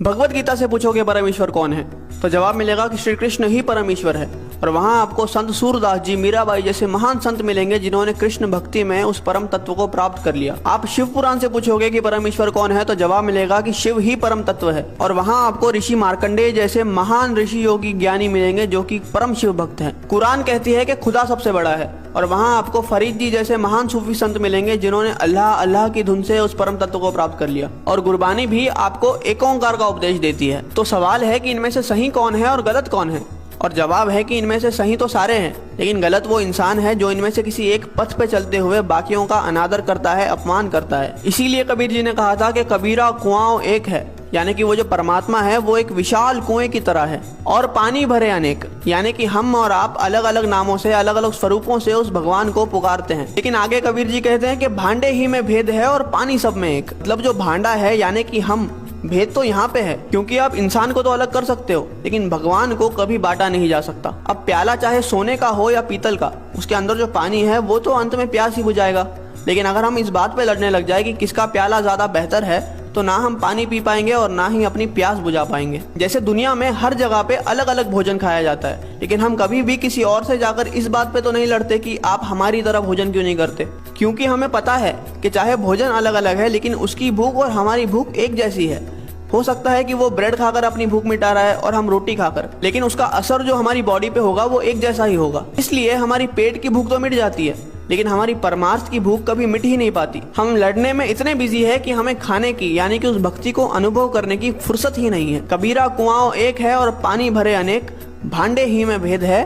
भगवत गीता से पूछोगे परमेश्वर कौन है, तो जवाब मिलेगा कि श्री कृष्ण ही परमेश्वर है। और वहाँ आपको संत सूरदास जी, मीराबाई जैसे महान संत मिलेंगे जिन्होंने कृष्ण भक्ति में उस परम तत्व को प्राप्त कर लिया। आप शिव पुराण से पूछोगे कि परमेश्वर कौन है, तो जवाब मिलेगा कि शिव ही परम तत्व है। और वहाँ आपको ऋषि मार्कंडेय जैसे महान ऋषि योगी ज्ञानी मिलेंगे जो कि परम शिव भक्त हैं। कुरान कहती है कि खुदा सबसे बड़ा है। और वहाँ आपको फरीद जी जैसे महान सूफी संत मिलेंगे जिन्होंने अल्लाह अल्लाह की धुन से उस परम तत्व को प्राप्त कर लिया। और गुरबानी भी आपको एक ओंकार का उपदेश देती है। तो सवाल है कि इनमें से सही कौन है और गलत कौन है, और जवाब है कि इनमें से सही तो सारे हैं, लेकिन गलत वो इंसान है जो इनमें से किसी एक पथ पे चलते हुए बाकियों का अनादर करता है, अपमान करता है। इसीलिए कबीर जी ने कहा था कि कबीरा कुआं एक है, यानी कि वो जो परमात्मा है वो एक विशाल कुएं की तरह है, और पानी भरे अनेक, यानी कि हम और आप अलग अलग नामों से, अलग अलग स्वरूपों से उस भगवान को पुकारते हैं। लेकिन आगे कबीर जी कहते हैं कि भांडे ही में भेद है और पानी सब में एक। मतलब जो भांडा है यानी कि हम, भेद तो यहाँ पे है, क्योंकि आप इंसान को तो अलग कर सकते हो लेकिन भगवान को कभी बांटा नहीं जा सकता। अब प्याला चाहे सोने का हो या पीतल का, उसके अंदर जो पानी है वो तो अंत में प्यास ही बुझाएगा। लेकिन अगर हम इस बात पे लड़ने लग जाए कि किसका प्याला ज्यादा बेहतर है, तो ना हम पानी पी पाएंगे और ना ही अपनी प्यास बुझा पाएंगे। जैसे दुनिया में हर जगह पे अलग अलग भोजन खाया जाता है, लेकिन हम कभी भी किसी और से जाकर इस बात पे तो नहीं लड़ते कि आप हमारी तरह भोजन क्यों नहीं करते, क्योंकि हमें पता है कि चाहे भोजन अलग अलग है लेकिन उसकी भूख और हमारी भूख एक जैसी है। हो सकता है कि वो ब्रेड खाकर अपनी भूख मिटा रहा है और हम रोटी खाकर, लेकिन उसका असर जो हमारी बॉडी पे होगा वो एक जैसा ही होगा। इसलिए हमारी पेट की भूख तो मिट जाती है लेकिन हमारी परमार्थ की भूख कभी मिट ही नहीं पाती। हम लड़ने में इतने बिजी है कि हमें खाने की, यानी कि उस भक्ति को अनुभव करने की फुर्सत ही नहीं है। कबीरा कुआं एक है और पानी भरे अनेक, भांडे ही में भेद है,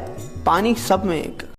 पानी सब में एक।